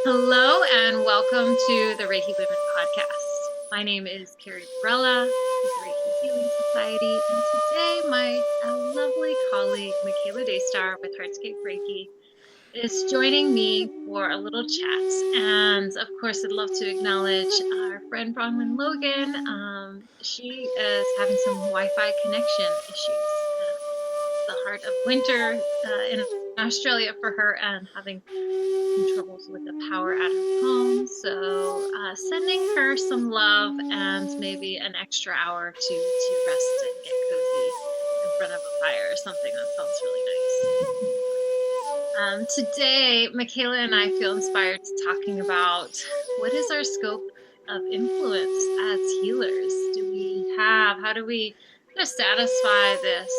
Hello and welcome to the Reiki Women Podcast. My name is Carrie Varela with the Reiki Healing Society, and today my lovely colleague Michaela Daystar with HeartScape Reiki is joining me for a little chat. And of course, I'd love to acknowledge our friend Bronwyn Logan. She is having some Wi-Fi connection issues. The heart of winter in Australia for her, and having some troubles with the power at her home. So sending her some love and maybe an extra hour to rest and get cozy in front of a fire or something. That sounds really nice. Today, Michaela and I feel inspired to talking about what is our scope of influence as healers? How do we satisfy this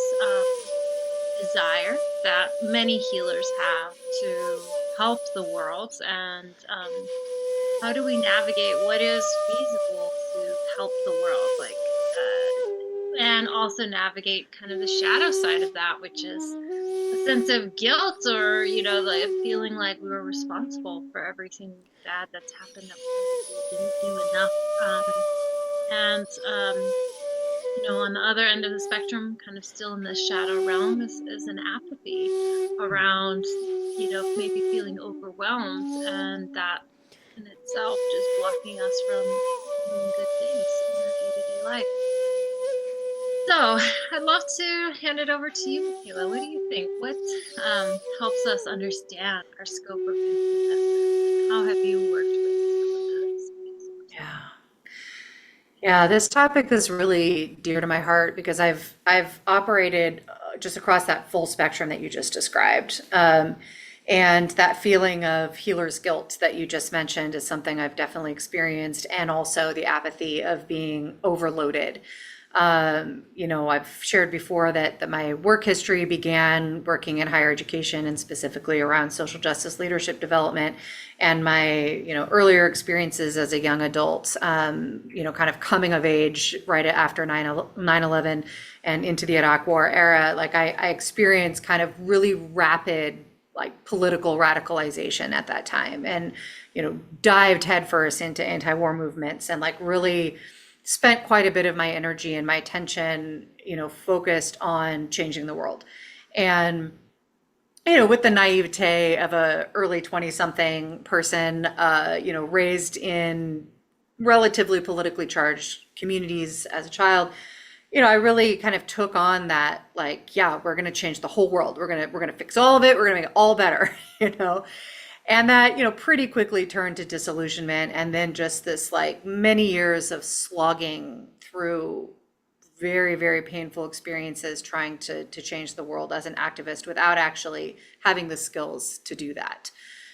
desire that many healers have to help the world, and how do we navigate what is feasible to help the world, and also navigate kind of the shadow side of that, which is a sense of guilt, or the feeling like we were responsible for everything bad that's happened, that we didn't do enough, and on the other end of the spectrum, kind of still in the shadow realm, is an apathy around, maybe feeling overwhelmed, and that in itself just blocking us from doing good things in our day-to-day life. So I'd love to hand it over to you, Michaela. What do you think? What helps us understand our scope of influence? How have you worked with some of those? Yeah, this topic is really dear to my heart because I've operated just across that full spectrum that you just described. And that feeling of healer's guilt that you just mentioned is something I've definitely experienced, and also the apathy of being overloaded. I've shared before that my work history began working in higher education, and specifically around social justice leadership development, and my earlier experiences as a young adult, kind of coming of age right after 9/11 and into the Iraq War era. Like I experienced kind of really rapid political radicalization at that time, and dived headfirst into anti-war movements, and really spent quite a bit of my energy and my attention, focused on changing the world. And, with the naivete of a early 20-something person, raised in relatively politically charged communities as a child, I really kind of took on that, we're going to change the whole world. We're going to fix all of it. We're going to make it all better, And that, pretty quickly turned to disillusionment, and then just this many years of slogging through very, very painful experiences trying to change the world as an activist without actually having the skills to do that.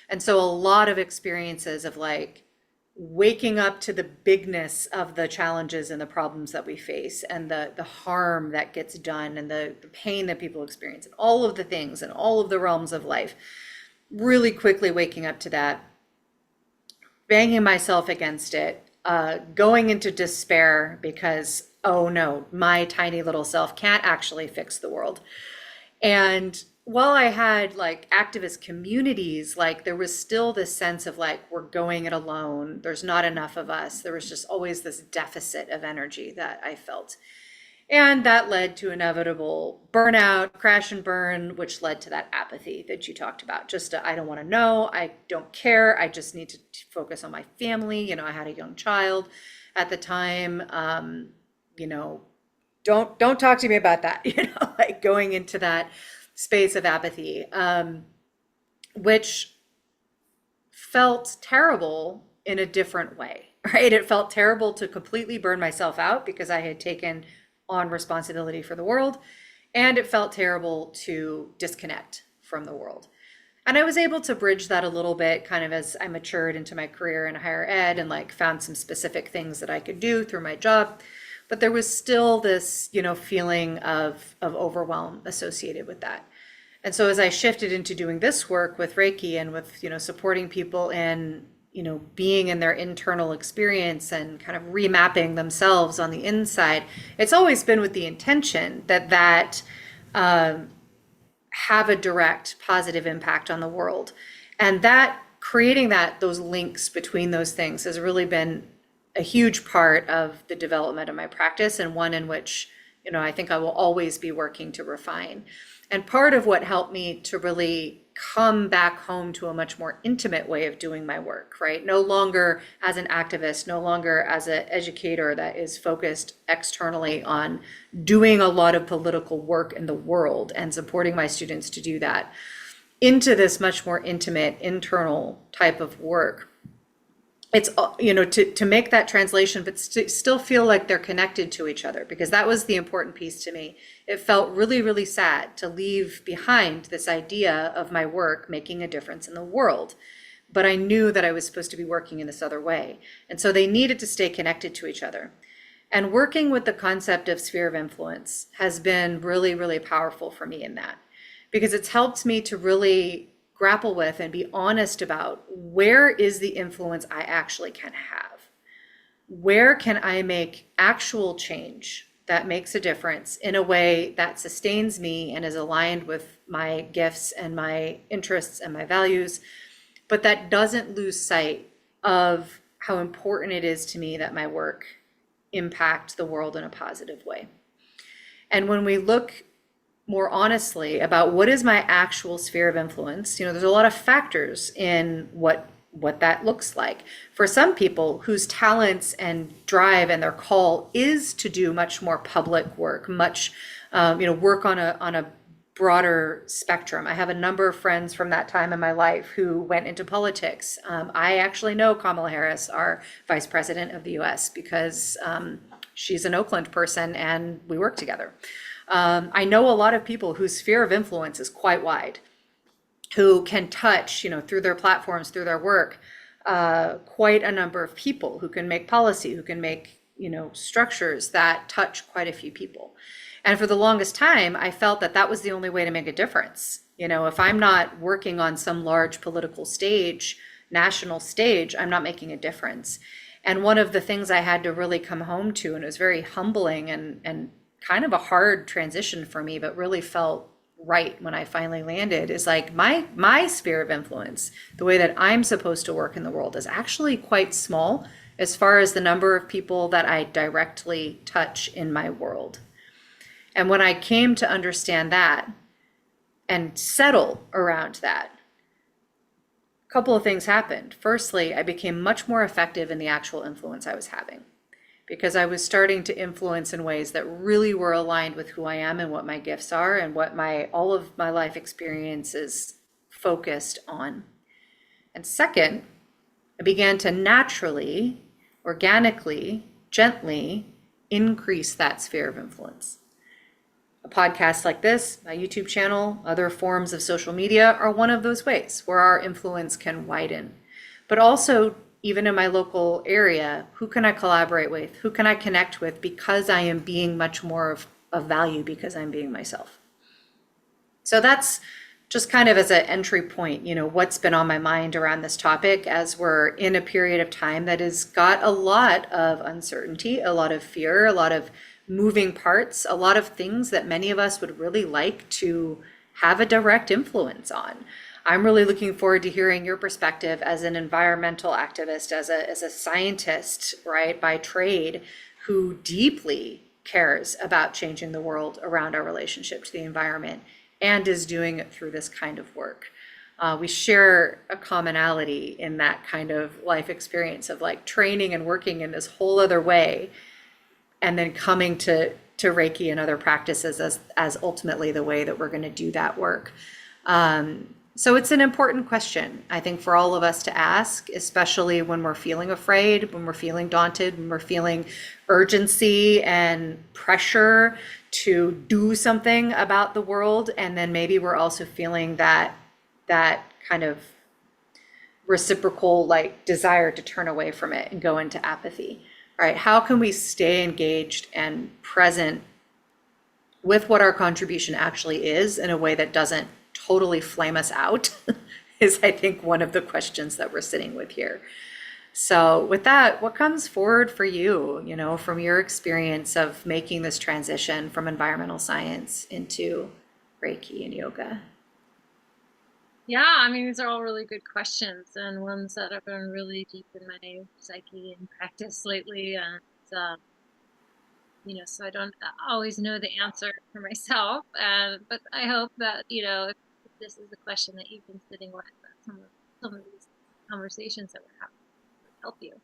And so a lot of experiences of waking up to the bigness of the challenges and the problems that we face, and the harm that gets done, and the pain that people experience, and all of the things and all of the realms of life. Really quickly waking up to that, banging myself against it, going into despair because, oh no, my tiny little self can't actually fix the world. And while I had activist communities, there was still this sense of we're going it alone. There's not enough of us. There was just always this deficit of energy that I felt. And that led to inevitable burnout, crash and burn, which led to that apathy that you talked about. Just, I don't want to know. I don't care. I just need to focus on my family. I had a young child at the time. Don't talk to me about that. Going into that space of apathy, which felt terrible in a different way, right? It felt terrible to completely burn myself out because I had taken on responsibility for the world, and it felt terrible to disconnect from the world. And I was able to bridge that a little bit kind of as I matured into my career in higher ed, and found some specific things that I could do through my job. But there was still this, feeling of overwhelm associated with that. And so as I shifted into doing this work with Reiki, and with, supporting people in being in their internal experience and kind of remapping themselves on the inside, it's always been with the intention that have a direct positive impact on the world. And that creating those links between those things has really been a huge part of the development of my practice, and one in which, I think I will always be working to refine. And part of what helped me to really come back home to a much more intimate way of doing my work, right? No longer as an activist, no longer as an educator that is focused externally on doing a lot of political work in the world and supporting my students to do that, into this much more intimate internal type of work. It's, to make that translation, but still feel like they're connected to each other, because that was the important piece to me. It felt really, really sad to leave behind this idea of my work making a difference in the world. But I knew that I was supposed to be working in this other way. And so they needed to stay connected to each other. And working with the concept of sphere of influence has been really, really powerful for me in that, because it's helped me to really grapple with and be honest about, where is the influence I actually can have? Where can I make actual change that makes a difference in a way that sustains me and is aligned with my gifts and my interests and my values, but that doesn't lose sight of how important it is to me that my work impact the world in a positive way. And when we look more honestly about what is my actual sphere of influence, there's a lot of factors in what that looks like. For some people whose talents and drive and their call is to do much more public work, much work on a broader spectrum. I have a number of friends from that time in my life who went into politics. I actually know Kamala Harris, our vice president of the US, because she's an Oakland person and we work together. I know a lot of people whose sphere of influence is quite wide, who can touch, through their platforms, through their work, quite a number of people, who can make policy, who can make, structures that touch quite a few people. And for the longest time, I felt that that was the only way to make a difference. If I'm not working on some large political stage, national stage, I'm not making a difference. And one of the things I had to really come home to, and it was very humbling and kind of a hard transition for me, but really felt right when I finally landed, is like my sphere of influence, the way that I'm supposed to work in the world, is actually quite small as far as the number of people that I directly touch in my world. And when I came to understand that and settle around that, a couple of things happened. Firstly, I became much more effective in the actual influence I was having, because I was starting to influence in ways that really were aligned with who I am and what my gifts are and what all of my life experiences focused on. And second, I began to naturally, organically, gently increase that sphere of influence. A podcast like this, my YouTube channel, other forms of social media are one of those ways where our influence can widen. But also, even in my local area, who can I collaborate with? Who can I connect with, because I am being much more of value, because I'm being myself? So that's just kind of as an entry point, what's been on my mind around this topic, as we're in a period of time that has got a lot of uncertainty, a lot of fear, a lot of moving parts, a lot of things that many of us would really like to have a direct influence on. I'm really looking forward to hearing your perspective as an environmental activist, as a scientist, right, by trade, who deeply cares about changing the world around our relationship to the environment and is doing it through this kind of work. We share a commonality in that kind of life experience of like training and working in this whole other way, and then coming to Reiki and other practices as ultimately the way that we're going to do that work. So it's an important question, I think, for all of us to ask, especially when we're feeling afraid, when we're feeling daunted, when we're feeling urgency and pressure to do something about the world. And then maybe we're also feeling that kind of reciprocal like desire to turn away from it and go into apathy, right? How can we stay engaged and present with what our contribution actually is in a way that doesn't totally flame us out is, I think, one of the questions that we're sitting with here. So with that, what comes forward for you, from your experience of making this transition from environmental science into Reiki and yoga? Yeah, I mean, these are all really good questions and ones that have been really deep in my psyche and practice lately. And, so I don't always know the answer for myself. But I hope that, if this is the question that you've been sitting with, that some of these conversations that we're having would help you.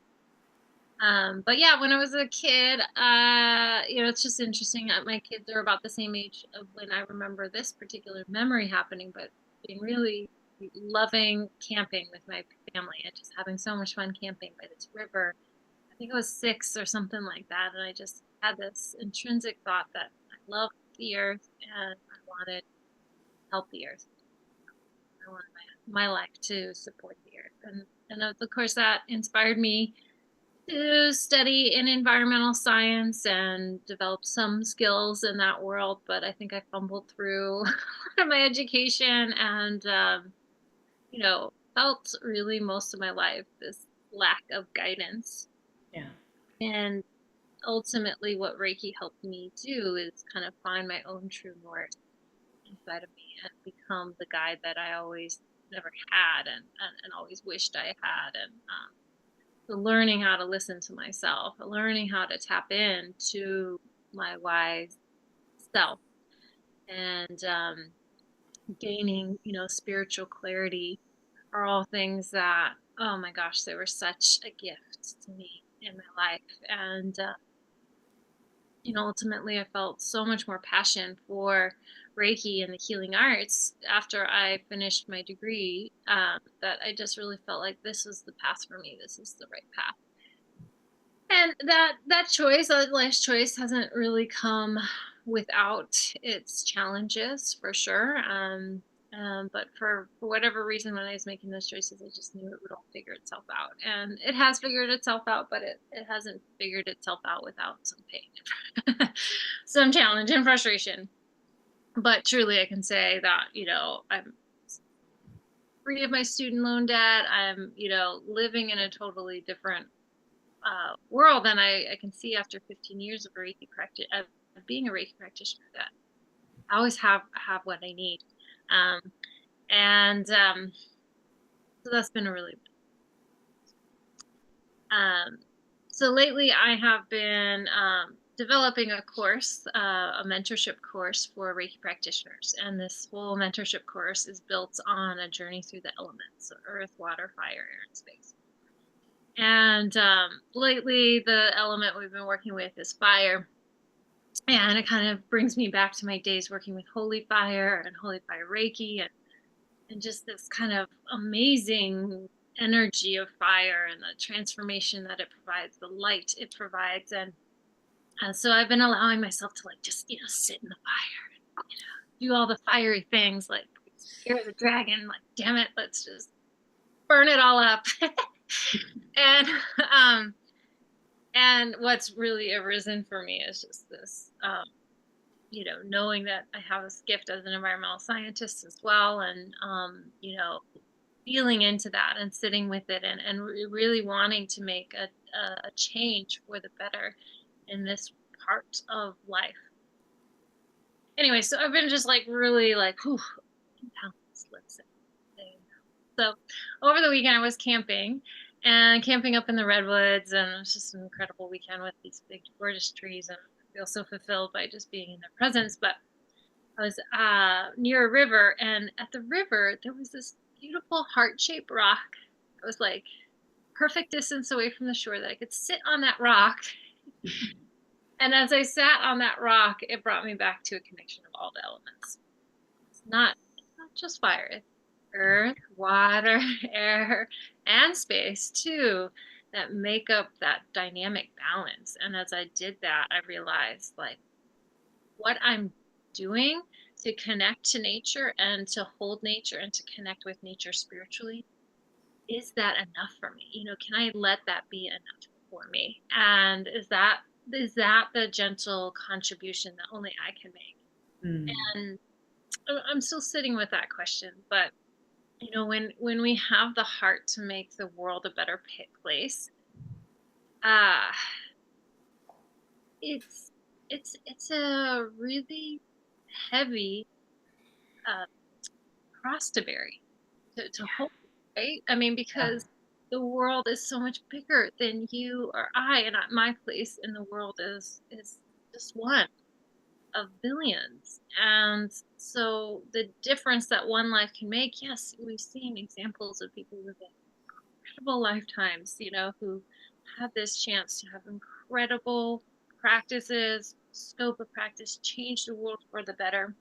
But yeah, when I was a kid, it's just interesting. My kids are about the same age of when I remember this particular memory happening, but being really loving camping with my family and just having so much fun camping by this river. I think I was 6 or something like that, and I just had this intrinsic thought that I love the earth and I wanted to help the earth. I wanted my life to support the earth, and of course that inspired me to study in environmental science and develop some skills in that world, but I think I fumbled through a lot of my education and, felt really most of my life this lack of guidance. Yeah. And ultimately, what Reiki helped me do is kind of find my own true north inside of me and become the guide that I always never had and always wished I had. And so learning how to listen to myself, learning how to tap into my wise self, and gaining, spiritual clarity are all things that, oh my gosh, they were such a gift to me in my life. And, ultimately, I felt so much more passion for Reiki and the healing arts after I finished my degree, that I just really felt like this was the path for me. This is the right path. And that choice, that life's choice, hasn't really come without its challenges, for sure. But for whatever reason, when I was making those choices, I just knew it would all figure itself out, and it has figured itself out. But it hasn't figured itself out without some pain, some challenge, and frustration. But truly, I can say that I'm free of my student loan debt. I'm living in a totally different world, and I can see after 15 years of Reiki practice, of being a Reiki practitioner, that I always have what I need, um, and so that's been a really. Um, so lately, I have been developing a course, a mentorship course for Reiki practitioners, and this whole mentorship course is built on a journey through the elements: so earth, water, fire, air, and space. And lately, the element we've been working with is fire. And it kind of brings me back to my days working with Holy Fire and Holy Fire Reiki, and just this kind of amazing energy of fire and the transformation that it provides, the light it provides. And so I've been allowing myself to like just, sit in the fire, do all the fiery things, like scare the dragon, like, damn it, let's just burn it all up. and and what's really arisen for me is just this knowing that I have this gift as an environmental scientist as well, and feeling into that and sitting with it, and really wanting to make a change for the better in this part of life. Anyway, so I've been just like really like, whew, let's say. So over the weekend I was camping up in the redwoods, and it was just an incredible weekend with these big gorgeous trees, and I feel so fulfilled by just being in their presence. But I was near a river, and at the river there was this beautiful heart-shaped rock. It was like perfect distance away from the shore that I could sit on that rock. And as I sat on that rock, it brought me back to a connection of all the elements. It's not just fire, it's earth, water, air, and space too, that make up that dynamic balance. And as I did that, I realized like what I'm doing to connect to nature and to hold nature and to connect with nature spiritually, is that enough for me? Can I let that be enough for me? And is that the gentle contribution that only I can make? And I'm still sitting with that question, but when we have the heart to make the world a better place, uh it's a really heavy cross to bear. to hold, right? I mean, Yeah. because the world is so much bigger than you or I, and my place in the world is just one of billions. And so the difference that one life can make, yes, we've seen examples of people living incredible lifetimes, who had this chance to have incredible practices, scope of practice, change the world for the better.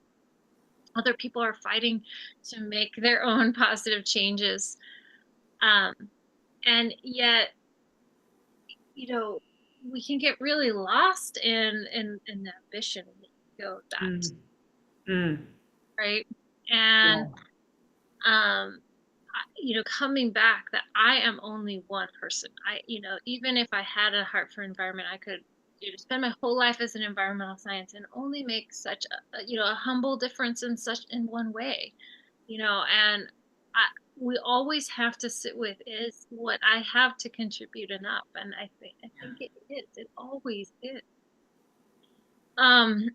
Other people are fighting to make their own positive changes. Um, and yet, you know, we can get really lost in the ambition and the ego of that, Mm. Mm. right? And Yeah. coming back that I am only one person. Even if I had a heart for environment, I could, spend my whole life as an environmental science and only make such a humble difference in one way, and I, we always have to sit with, is what I have to contribute enough? And I think it is. It always is. Um,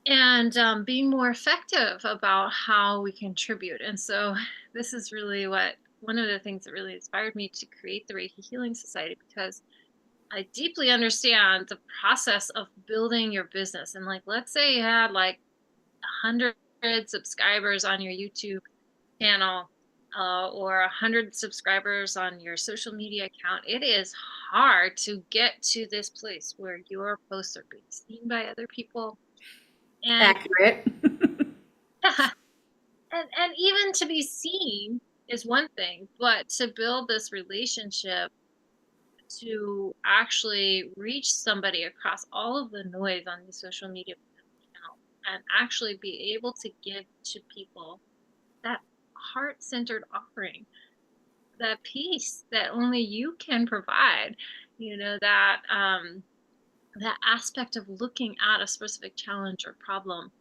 and being more effective about how we contribute. And so this is really one of the things that really inspired me to create the Reiki Healing Society, because I deeply understand the process of building your business. And like, let's say you had like 100 subscribers on your YouTube channel, or 100 subscribers on your social media account. It is hard to get to this place where your posts are being seen by other people. And Accurate. and even to be seen is one thing, but to build this relationship, to actually reach somebody across all of the noise on the social media channel, and actually be able to give to people that heart-centered offering, that peace that only you can provide, that aspect of looking at a specific challenge or problem,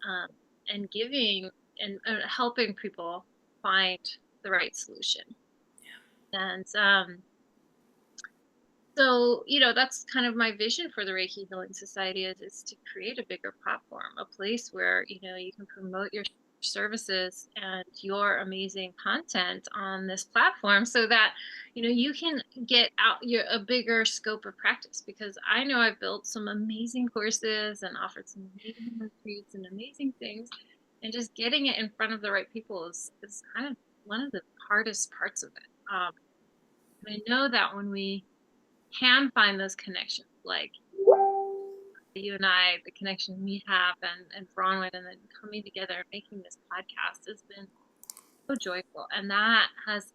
um, and giving and helping people find the right solution. And so, that's kind of my vision for the Reiki Healing Society, is to create a bigger platform, a place where, you can promote your services and your amazing content on this platform, so that, you can get out a bigger scope of practice. Because I know I've built some amazing courses and offered some amazing retreats and amazing things. And just getting it in front of the right people is kind of one of the hardest parts of it. And I know that when we can find those connections, like you and I, the connection we have, and Bronwyn, and then coming together and making this podcast has been so joyful. And that has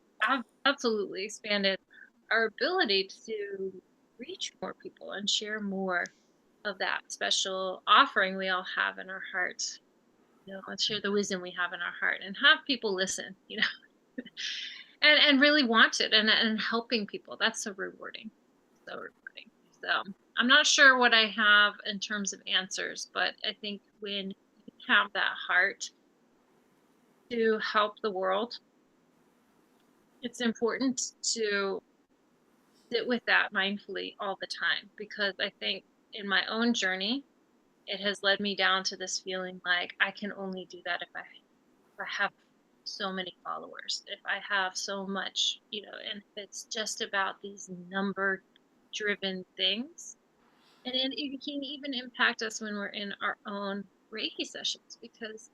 absolutely expanded our ability to reach more people and share more of that special offering we all have in our heart. And share the wisdom we have in our heart, and have people listen, and really want it, and helping people. That's so rewarding. So rewarding. So I'm not sure what I have in terms of answers, but I think when you have that heart to help the world, it's important to sit with that mindfully all the time. Because I think in my own journey, it has led me down to this feeling like I can only do that if I have so many followers, if I have so much, and if it's just about these number driven things. And it can even impact us when we're in our own Reiki sessions, because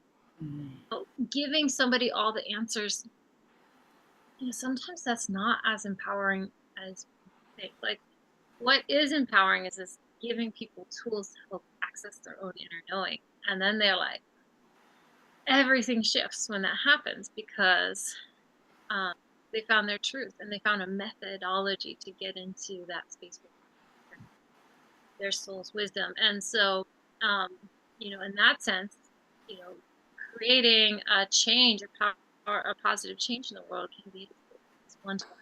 giving somebody all the answers, sometimes that's not as empowering as we think. Like, what is empowering is giving people tools to help access their own inner knowing. And then they're like, everything shifts when that happens, because um, they found their truth, and they found a methodology to get into that space with their soul's wisdom. And so, in that sense, you know, creating a change, a positive change in the world can be this one to one.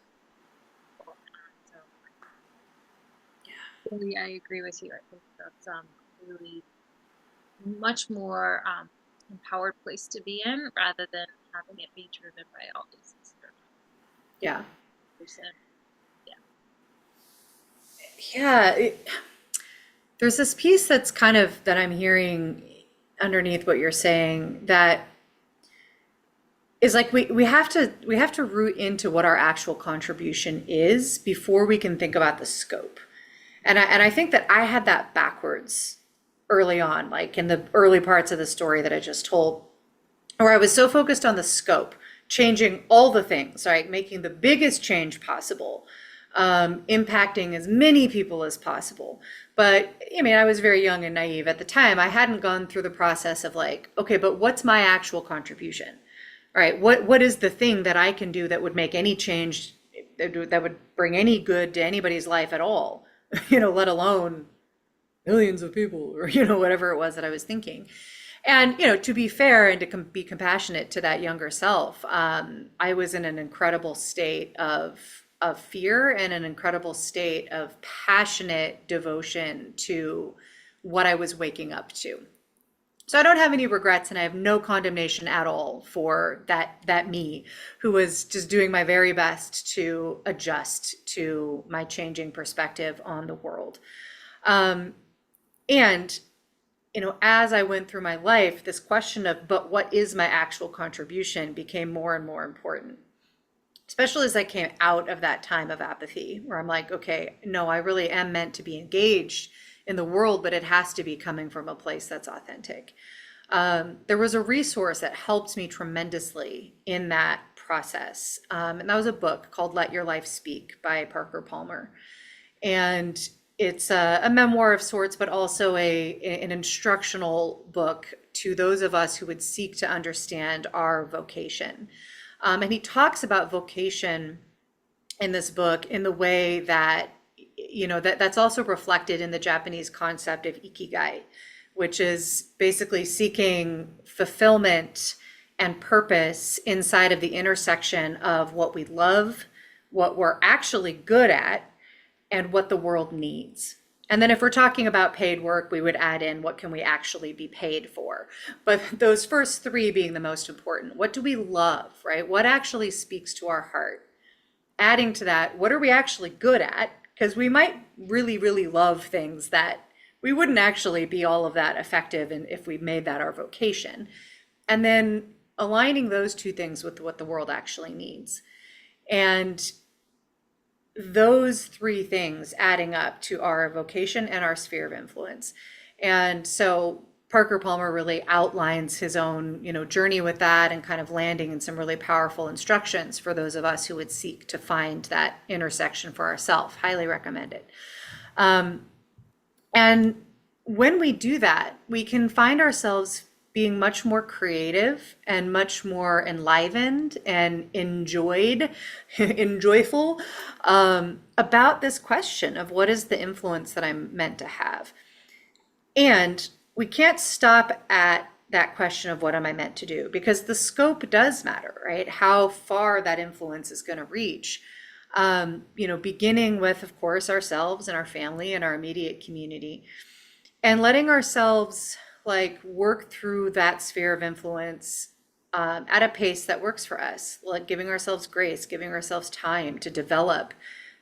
So, yeah, really, I agree with you. I think that's really much more empowered place to be in, rather than having it be driven by all these external Yeah. person. Yeah. There's this piece that's kind of that I'm hearing underneath what you're saying, that is like we have to root into what our actual contribution is before we can think about the scope. And I think that I had that backwards early on, like in the early parts of the story that I just told, where I was so focused on the scope, changing all the things, right? Making the biggest change possible, impacting as many people as possible. But I mean, I was very young and naive at the time. I hadn't gone through the process of like, okay, but what's my actual contribution? Right? What is the thing that I can do that would make any change, that would bring any good to anybody's life at all? Let alone millions of people, or whatever it was that I was thinking. And to be fair and to be compassionate to that younger self, I was in an incredible state of fear and an incredible state of passionate devotion to what I was waking up to. So I don't have any regrets, and I have no condemnation at all for that me who was just doing my very best to adjust to my changing perspective on the world. And as I went through my life, this question of, but what is my actual contribution, became more and more important, especially as I came out of that time of apathy where I'm like, okay, no, I really am meant to be engaged in the world, but it has to be coming from a place that's authentic. There was a resource that helped me tremendously in that process. And that was a book called Let Your Life Speak by Parker Palmer. And it's a memoir of sorts, but also an instructional book to those of us who would seek to understand our vocation. And he talks about vocation in this book in the way that that's also reflected in the Japanese concept of ikigai, which is basically seeking fulfillment and purpose inside of the intersection of what we love, what we're actually good at, and what the world needs. And then if we're talking about paid work, we would add in what can we actually be paid for. But those first three being the most important. What do we love, right? What actually speaks to our heart? Adding to that, what are we actually good at? Because we might really, really love things that we wouldn't actually be all of that effective in if we made that our vocation. And then aligning those two things with what the world actually needs. And those three things adding up to our vocation and our sphere of influence. And so Parker Palmer really outlines his own, journey with that, and kind of landing in some really powerful instructions for those of us who would seek to find that intersection for ourselves. Highly recommend it. And when we do that, we can find ourselves being much more creative and much more enlivened and enjoyful about this question of what is the influence that I'm meant to have. And we can't stop at that question of what am I meant to do, because the scope does matter, right? How far that influence is going to reach. Beginning with, of course, ourselves and our family and our immediate community, and letting ourselves work through that sphere of influence at a pace that works for us, like giving ourselves grace, giving ourselves time to develop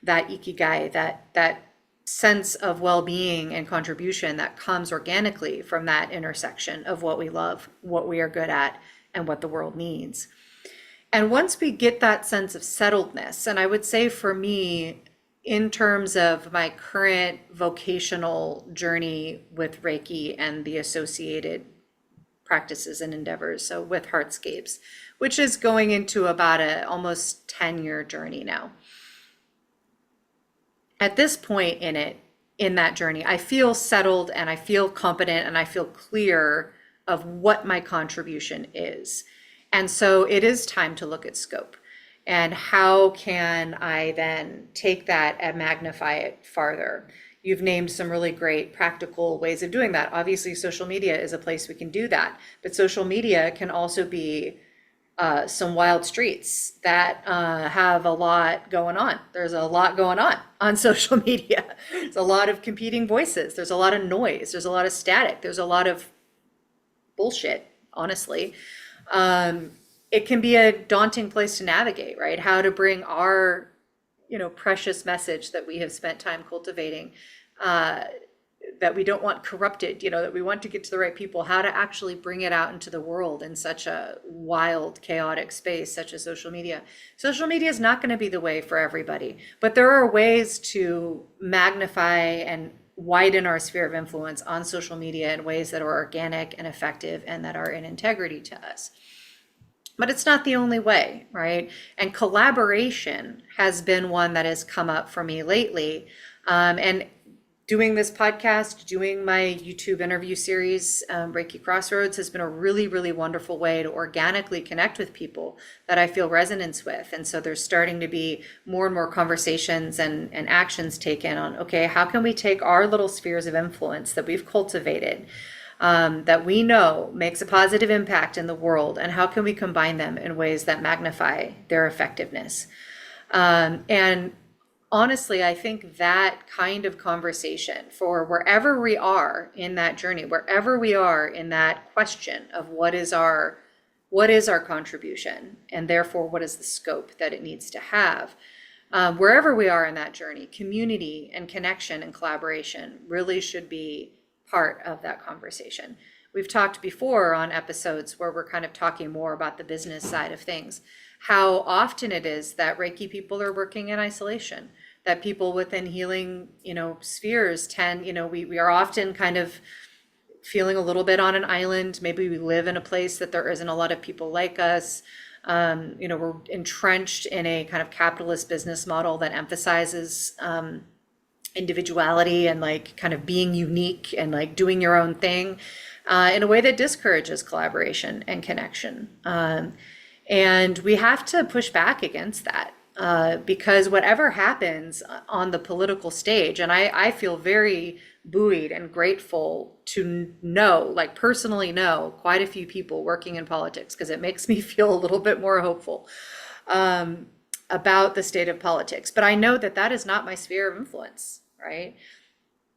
that ikigai, that sense of well-being and contribution that comes organically from that intersection of what we love, what we are good at, and what the world needs. And once we get that sense of settledness, and I would say for me, in terms of my current vocational journey with Reiki and the associated practices and endeavors, so with HeartScapes, which is going into about a almost 10-year journey now. At this point in that journey, I feel settled and I feel competent and I feel clear of what my contribution is. And so it is time to look at scope. And how can I then take that and magnify it farther? You've named some really great practical ways of doing that. Obviously, social media is a place we can do that. But social media can also be some wild streets that have a lot going on. There's a lot going on social media. There's a lot of competing voices. There's a lot of noise. There's a lot of static. There's a lot of bullshit, honestly. It can be a daunting place to navigate, right? How to bring our, precious message that we have spent time cultivating that we don't want corrupted, that we want to get to the right people, how to actually bring it out into the world in such a wild, chaotic space such as social media. Social media is not going to be the way for everybody, but there are ways to magnify and widen our sphere of influence on social media in ways that are organic and effective and that are in integrity to us. But it's not the only way, right? And collaboration has been one that has come up for me lately. And doing this podcast, doing my YouTube interview series, Reiki Crossroads, has been a really, really wonderful way to organically connect with people that I feel resonance with. And so there's starting to be more and more conversations and actions taken on, okay, how can we take our little spheres of influence that we've cultivated, that we know makes a positive impact in the world, and how can we combine them in ways that magnify their effectiveness? And honestly, I think that kind of conversation for wherever we are in that journey, wherever we are in that question of what is our contribution, and therefore what is the scope that it needs to have, wherever we are in that journey, community and connection and collaboration really should be part of that conversation. We've talked before on episodes where we're kind of talking more about the business side of things, how often it is that Reiki people are working in isolation, that people within healing, spheres tend, we are often kind of feeling a little bit on an island. Maybe we live in a place that there isn't a lot of people like us. We're entrenched in a kind of capitalist business model that emphasizes individuality and like kind of being unique and like doing your own thing in a way that discourages collaboration and connection. And we have to push back against that because whatever happens on the political stage, and I feel very buoyed and grateful to know, like personally know, quite a few people working in politics, because it makes me feel a little bit more hopeful about the state of politics. But I know that that is not my sphere of influence, right?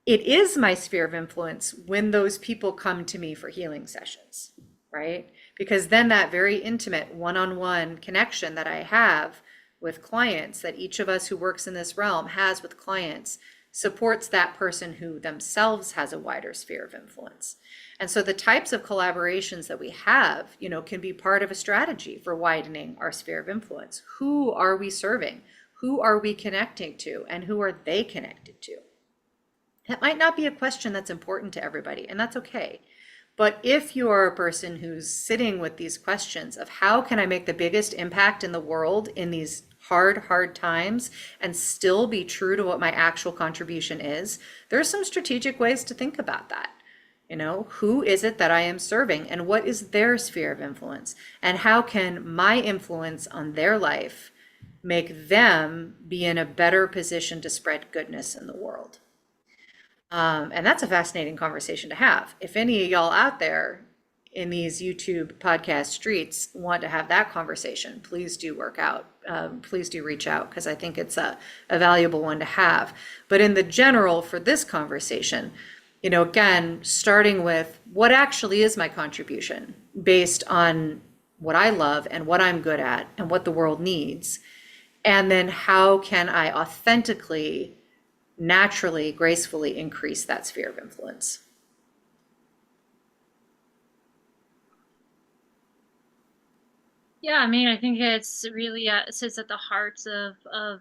It is my sphere of influence when those people come to me for healing sessions, right? Because then that very intimate one-on-one connection that I have with clients, that each of us who works in this realm has with clients, supports that person who themselves has a wider sphere of influence. And so the types of collaborations that we have, can be part of a strategy for widening our sphere of influence. Who are we serving? Who are we connecting to? And who are they connected to? That might not be a question that's important to everybody, and that's okay. But if you are a person who's sitting with these questions of how can I make the biggest impact in the world in these hard times and still be true to what my actual contribution is, there's some strategic ways to think about that. Who is it that I am serving and what is their sphere of influence? And how can my influence on their life make them be in a better position to spread goodness in the world? And that's a fascinating conversation to have. If any of y'all out there in these YouTube podcast streets want to have that conversation, please do work out. Please do reach out, because I think it's a valuable one to have. But in the general, for this conversation, again, starting with what actually is my contribution based on what I love and what I'm good at and what the world needs. And then how can I authentically, naturally, gracefully increase that sphere of influence? Yeah, I mean, I think it's really sits at the heart of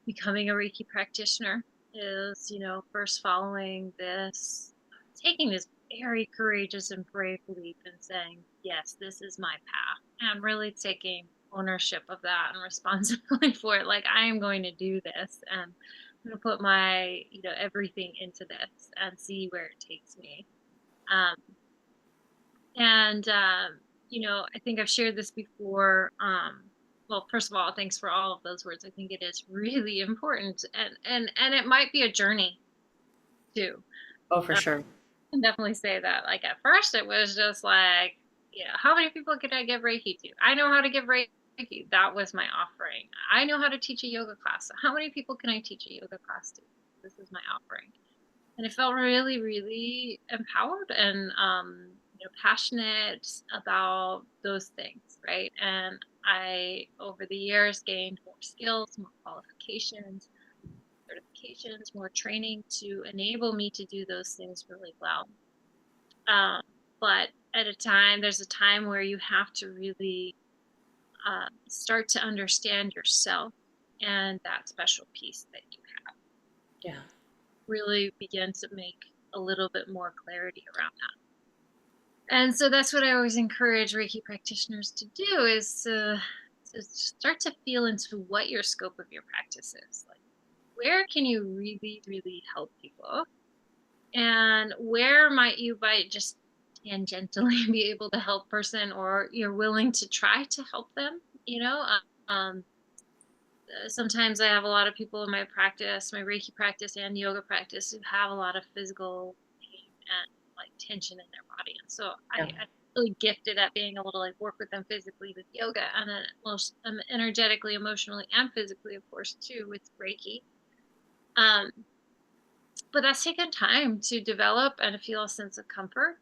becoming a Reiki practitioner is, first following this, taking this very courageous and brave leap and saying, yes, this is my path, and really taking ownership of that and responsibility for it. Like, I am going to do this, and I'm going to put my, everything into this and see where it takes me. Um, and I think I've shared this before. Well, first of all, thanks for all of those words. I think it is really important, and it might be a journey too. Oh, for I sure. can definitely say that. Like at first, it was just like, how many people could I give Reiki to? I know how to give Reiki. That was my offering. I know how to teach a yoga class. How many people can I teach a yoga class to? This is my offering. And it felt really, really empowered and passionate about those things, right? And I, over the years, gained more skills, more qualifications, certifications, more training to enable me to do those things really well. But there's a time where you have to really start to understand yourself and that special piece that you have. Yeah. Really begin to make a little bit more clarity around that. And so that's what I always encourage Reiki practitioners to do, is to start to feel into what your scope of your practice is. Like, where can you really, really help people? And where might you, by just tangentially, be able to help person, or you're willing to try to help them, um, sometimes I have a lot of people in my practice, my Reiki practice and yoga practice, who have a lot of physical pain and like tension in their body. And so Yeah. I'm really gifted at being able to like work with them physically with yoga, and then energetically, emotionally, and physically, of course, too, with Reiki. Um, but that's taken time to develop and feel a sense of comfort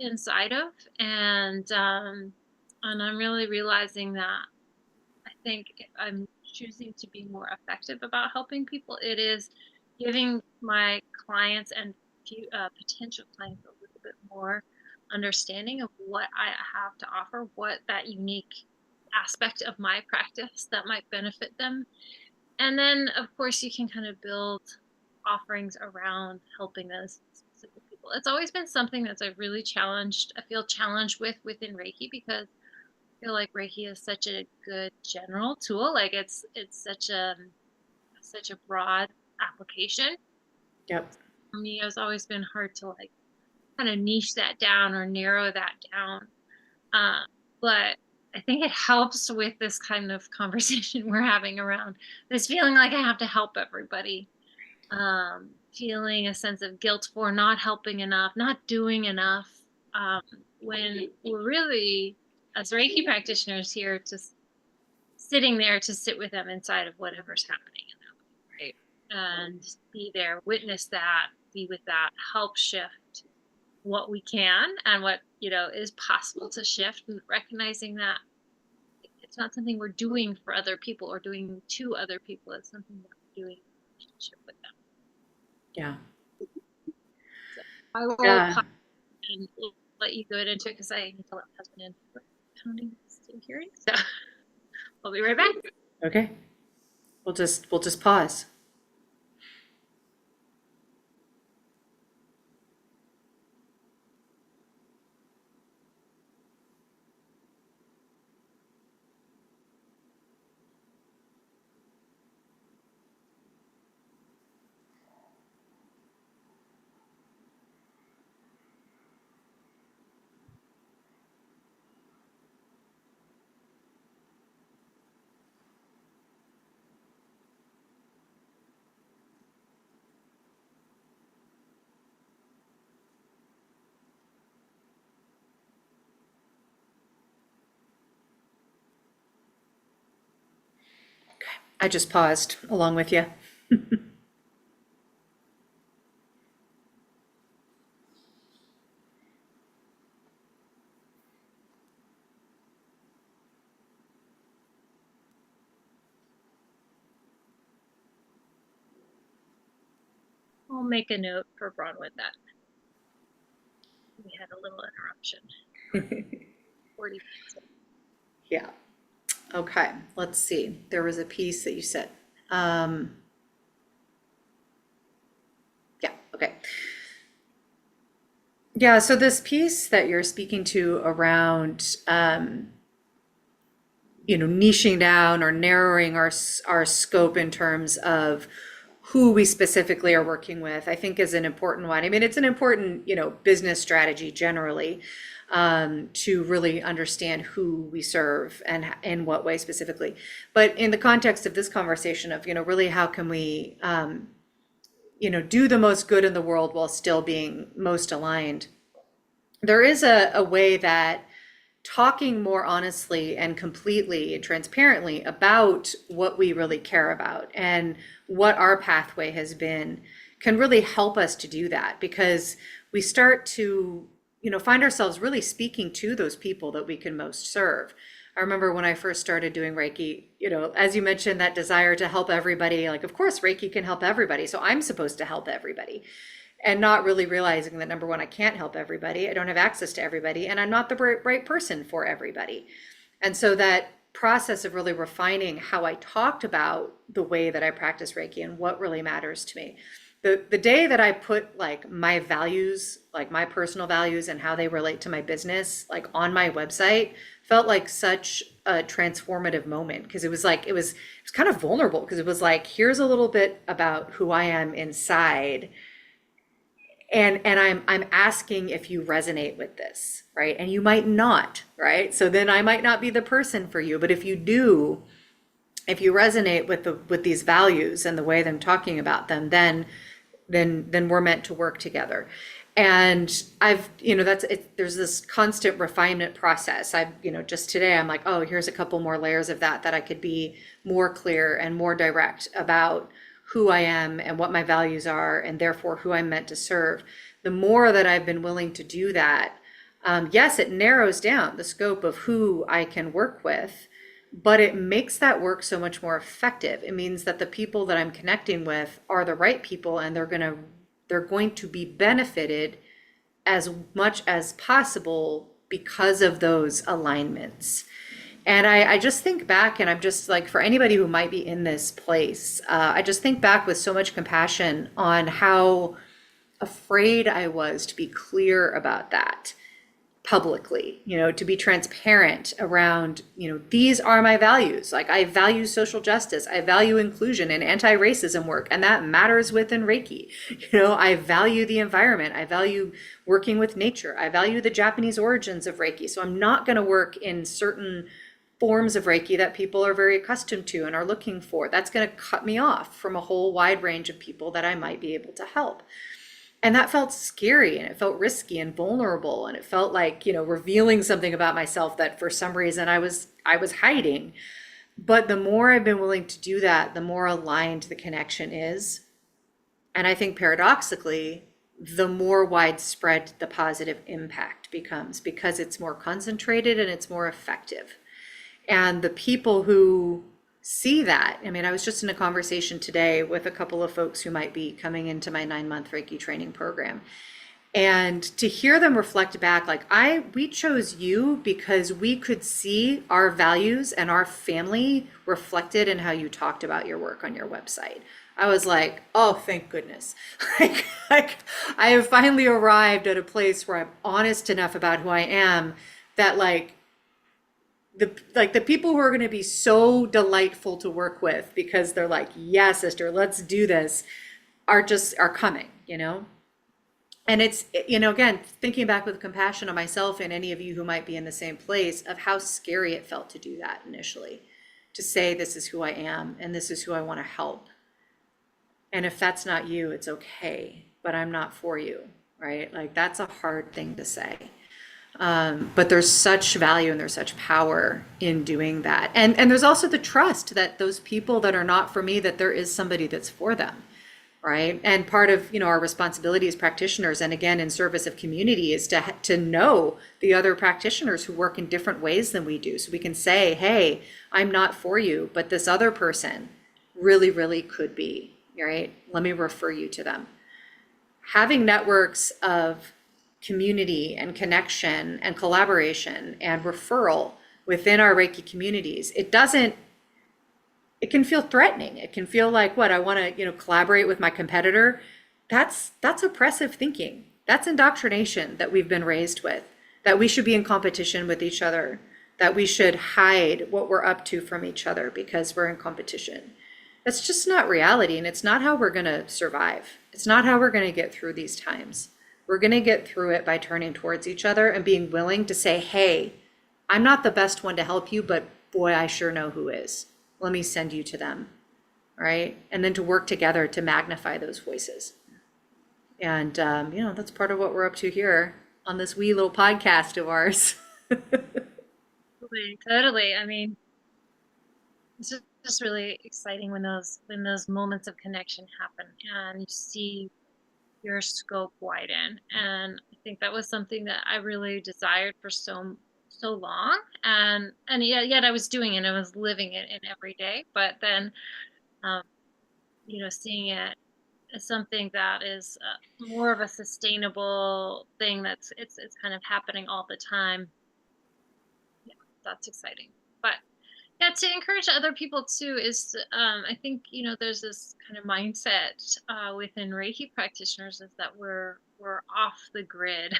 inside of. And I'm really realizing that I think if I'm choosing to be more effective about helping people, it is giving my clients and potential clients a little bit more understanding of what I have to offer, what that unique aspect of my practice that might benefit them. And then, of course, you can kind of build offerings around helping those specific people. It's always been something that's I've really I feel challenged within Reiki, because feel like Reiki is such a good general tool. Like it's such a broad application. Yep. For me, it's always been hard to like kind of niche that down or narrow that down. But I think it helps with this kind of conversation we're having around this feeling like I have to help everybody. Feeling a sense of guilt for not helping enough, not doing enough, when we're really, as Reiki practitioners, here to sitting there to sit with them inside of whatever's happening in their life, right? And be there, witness that, be with that, help shift what we can and what is possible to shift, and recognizing that it's not something we're doing for other people or doing to other people. It's something that we're doing in relationship with them. Yeah. So I will Yeah. pause and let you go into it, because I need to let my husband in for pounding still hearing. So I'll be right back. Okay. We'll just pause. I just paused along with you. I'll make a note for Bronwyn that we had a little interruption. 40 minutes. Yeah. Okay. Let's see. There was a piece that you said. Yeah. Okay. Yeah. So this piece that you're speaking to around, niching down or narrowing our scope in terms of who we specifically are working with, I think is an important one. I mean, it's an important, business strategy generally, to really understand who we serve and in what way specifically. But in the context of this conversation of, really how can we, do the most good in the world while still being most aligned? There is a way that talking more honestly and completely and transparently about what we really care about and what our pathway has been can really help us to do that, because we start to find ourselves really speaking to those people that we can most serve. I remember when I first started doing Reiki, as you mentioned, that desire to help everybody, like, of course, Reiki can help everybody. So I'm supposed to help everybody. And not really realizing that number one, I can't help everybody. I don't have access to everybody, and I'm not the right person for everybody. And so that process of really refining how I talked about the way that I practice Reiki and what really matters to me. The day that I put like my values, like my personal values and how they relate to my business, like on my website, felt like such a transformative moment because it was kind of vulnerable because it was like, here's a little bit about who I am inside, and I'm asking if you resonate with this, right? And you might not, right? So then I might not be the person for you, but if you do, if you resonate with these values and the way that I'm talking about them, then we're meant to work together. And that's it, there's this constant refinement process. Just today I'm like, oh, here's a couple more layers of that I could be more clear and more direct about who I am and what my values are, and therefore who I'm meant to serve. The more that I've been willing to do that, yes, it narrows down the scope of who I can work with, but it makes that work so much more effective. It means that the people that I'm connecting with are the right people, and they're going to be benefited as much as possible because of those alignments. And I just think back, and I'm just like, for anybody who might be in this place, I just think back with so much compassion on how afraid I was to be clear about that publicly, to be transparent around, these are my values. Like, I value social justice, I value inclusion and anti-racism work, and that matters within Reiki. I value the environment, I value working with nature, I value the Japanese origins of Reiki. So I'm not going to work in certain forms of Reiki that people are very accustomed to and are looking for. That's going to cut me off from a whole wide range of people that I might be able to help. And that felt scary, and it felt risky and vulnerable, and it felt like, revealing something about myself that for some reason I was hiding. But the more I've been willing to do that, the more aligned the connection is. And I think paradoxically, the more widespread the positive impact becomes because it's more concentrated and it's more effective. And the people who see that, I mean, I was just in a conversation today with a couple of folks who might be coming into my 9-month Reiki training program. And to hear them reflect back, like, we chose you because we could see our values and our family reflected in how you talked about your work on your website. I was like, oh, thank goodness. like, I have finally arrived at a place where I'm honest enough about who I am that the people who are going to be so delightful to work with because they're like, yeah, sister, let's do this, are coming. And it's, again, thinking back with compassion on myself and any of you who might be in the same place of how scary it felt to do that initially, to say, this is who I am and this is who I want to help. And if that's not you, it's okay, but I'm not for you, right? Like, that's a hard thing to say. But there's such value and there's such power in doing that. And there's also the trust that those people that are not for me, that there is somebody that's for them, right? And part of, our responsibility as practitioners, and again, in service of community, is to know the other practitioners who work in different ways than we do. So we can say, hey, I'm not for you, but this other person really, really could be, right? Let me refer you to them. Having networks of community and connection and collaboration and referral within our Reiki communities, it can feel threatening. It can feel like, what, I want to, collaborate with my competitor. That's oppressive thinking. That's indoctrination that we've been raised with, that we should be in competition with each other, that we should hide what we're up to from each other because we're in competition. That's just not reality, and it's not how we're going to survive. It's not how we're going to get through these times. We're going to get through it by turning towards each other and being willing to say, hey, I'm not the best one to help you, but boy, I sure know who is. Let me send you to them, right? And then to work together to magnify those voices. And, that's part of what we're up to here on this wee little podcast of ours. Totally. I mean, it's just really exciting when those moments of connection happen and you see your scope widen. And I think that was something that I really desired for so so long, and yet I was doing it, I was living it in every day. But then, um, seeing it as something that is more of a sustainable thing, it's kind of happening all the time. Yeah, that's exciting. But yeah, to encourage other people too is, I think, there's this kind of mindset within Reiki practitioners is that we're off the grid,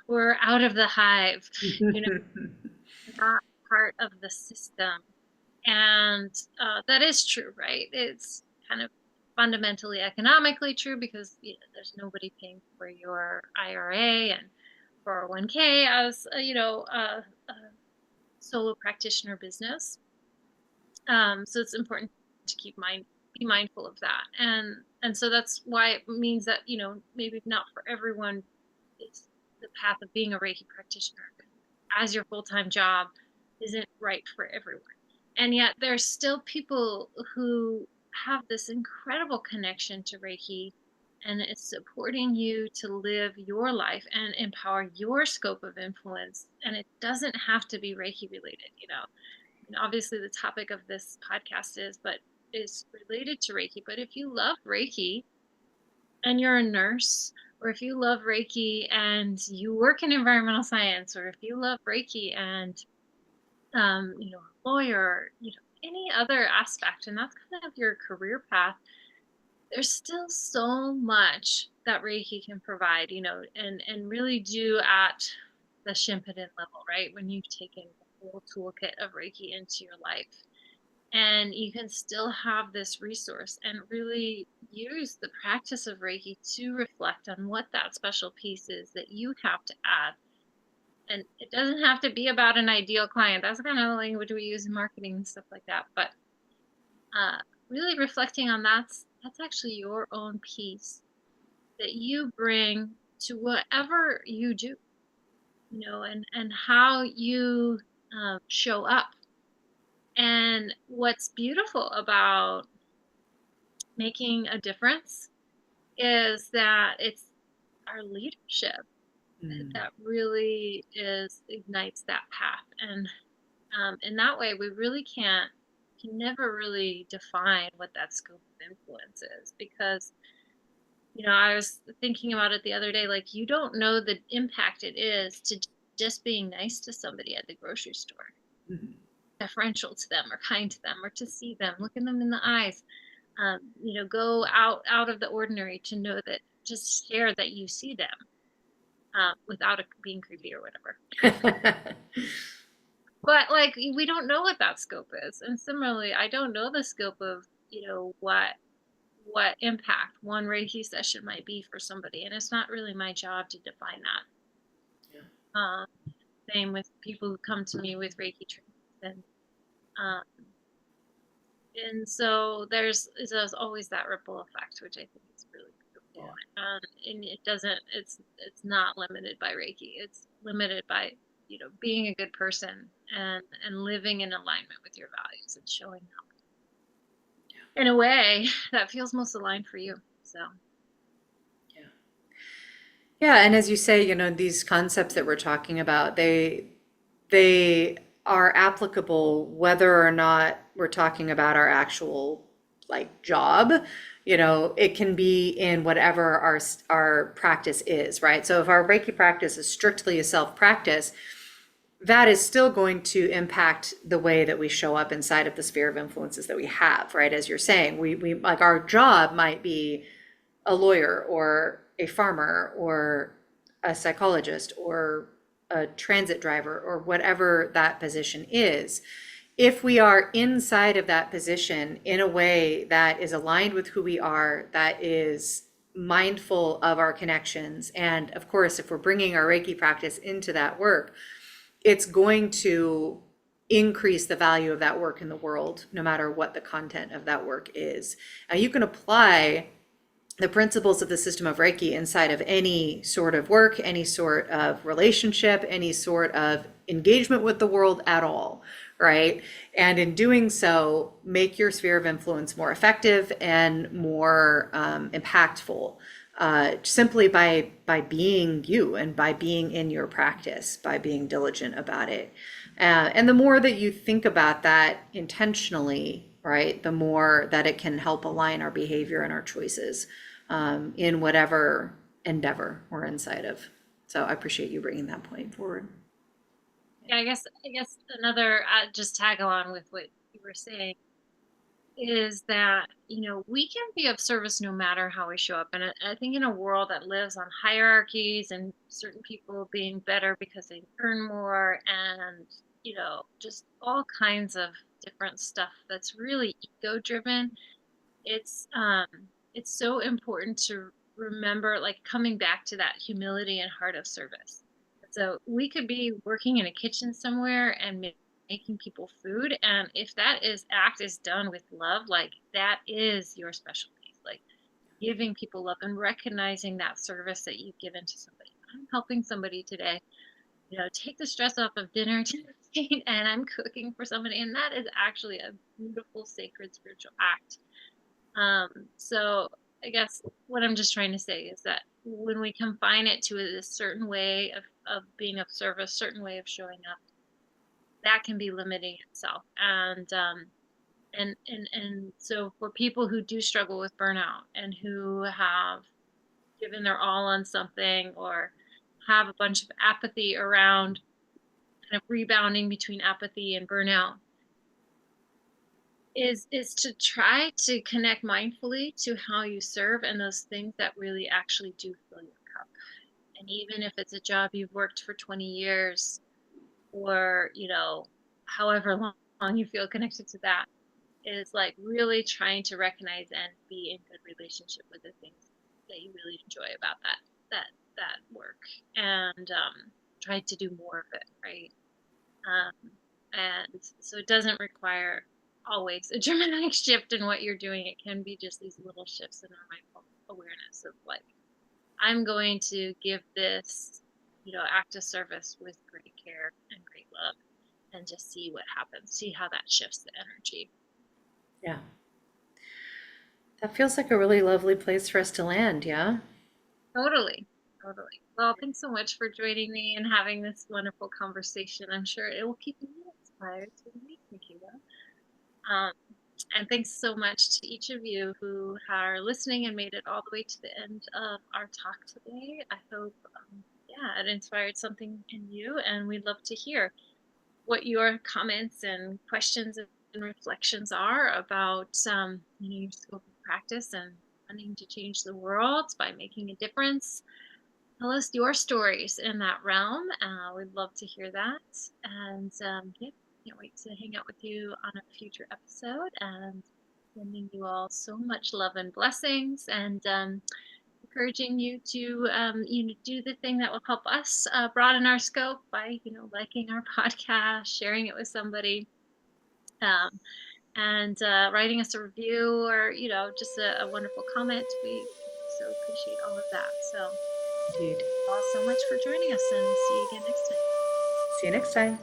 we're out of the hive, you know, not part of the system, and that is true, right? It's kind of fundamentally economically true because there's nobody paying for your IRA and 401k as a solo practitioner business. So it's important to be mindful of that. And so that's why it means that, maybe not for everyone it's the path of being a Reiki practitioner as your full-time job isn't right for everyone. And yet there's still people who have this incredible connection to Reiki, and it's supporting you to live your life and empower your scope of influence. And it doesn't have to be Reiki related. And obviously the topic of this podcast is related to Reiki. But if you love Reiki and you're a nurse, or if you love Reiki and you work in environmental science, or if you love Reiki and a lawyer, any other aspect, and that's kind of your career path, there's still so much that Reiki can provide, and really do at the Shimpiden level, right? When you've taken the whole toolkit of Reiki into your life. And you can still have this resource and really use the practice of Reiki to reflect on what that special piece is that you have to add. And it doesn't have to be about an ideal client. That's the kind of language we use in marketing and stuff like that. But really reflecting on that's actually your own piece that you bring to whatever you do, and how you show up. And what's beautiful about making a difference is that it's our leadership that really ignites that path. And in that way, we really can never really define what that scope of influence is, because I was thinking about it the other day, like, you don't know the impact it is to just being nice to somebody at the grocery store, deferential to them or kind to them, or to see them, look at them in the eyes, go out of the ordinary to know that, just share that you see them without being creepy or whatever. But like, we don't know what that scope is. And similarly, I don't know the scope of, what impact one Reiki session might be for somebody. And it's not really my job to define that. Yeah. Same with people who come to me with Reiki training. And so there's always that ripple effect, which I think is really beautiful. Yeah. And it's not limited by Reiki. It's limited by, being a good person and living in alignment with your values and showing up in a way that feels most aligned for you. So. Yeah, and as you say, these concepts that we're talking about, they are applicable whether or not we're talking about our actual like job. It can be in whatever our practice is, right? So if our Reiki practice is strictly a self-practice, that is still going to impact the way that we show up inside of the sphere of influences that we have, right? As you're saying, we like, our job might be a lawyer or a farmer or a psychologist or a transit driver or whatever that position is. If we are inside of that position in a way that is aligned with who we are, that is mindful of our connections, and of course, if we're bringing our Reiki practice into that work, it's going to increase the value of that work in the world, no matter what the content of that work is. Now, you can apply the principles of the system of Reiki inside of any sort of work, any sort of relationship, any sort of engagement with the world at all, right? And in doing so, make your sphere of influence more effective and more impactful. simply by being you and by being in your practice, by being diligent about it. And the more that you think about that intentionally, right, the more that it can help align our behavior and our choices in whatever endeavor we're inside of. So I appreciate you bringing that point forward. Yeah, I guess another just tag along with what you were saying is that, we can be of service no matter how we show up. And I think in a world that lives on hierarchies and certain people being better because they earn more and, just all kinds of different stuff that's really ego driven, it's it's so important to remember, like, coming back to that humility and heart of service. So we could be working in a kitchen somewhere and making people food, and if that is act is done with love, like, that is your specialty, like giving people love and recognizing that service that you've given to somebody. I'm helping somebody today, take the stress off of dinner tonight, and I'm cooking for somebody, and that is actually a beautiful sacred spiritual act. So I guess what I'm just trying to say is that when we confine it to a certain way of being of service, certain way of showing up, that can be limiting itself. And so for people who do struggle with burnout and who have given their all on something or have a bunch of apathy around, kind of rebounding between apathy and burnout, is to try to connect mindfully to how you serve and those things that really actually do fill your cup. And even if it's a job you've worked for 20 years or, however long you feel connected to that, is like really trying to recognize and be in good relationship with the things that you really enjoy about that work, and try to do more of it, right? And so it doesn't require always a dramatic shift in what you're doing. It can be just these little shifts in our mindful awareness of, like, I'm going to give this, act of service with great care and great love, and just see what happens, see how that shifts the energy. Yeah. That feels like a really lovely place for us to land, yeah? Totally. Totally. Well, thanks so much for joining me and having this wonderful conversation. I'm sure it will keep you inspired to meet Michaela. Um, and thanks so much to each of you who are listening and made it all the way to the end of our talk today. I hope, it inspired something in you, and we'd love to hear what your comments and questions and reflections are about, your scope of practice and wanting to change the world by making a difference. Tell us your stories in that realm. We'd love to hear that. And yeah, can't wait to hang out with you on a future episode. And sending you all so much love and blessings, and encouraging you to do the thing that will help us broaden our scope by liking our podcast, sharing it with somebody. Um, and writing us a review, or just a wonderful comment. We so appreciate all of that. So Indeed. all so much for joining us, and see you again next time. See you next time.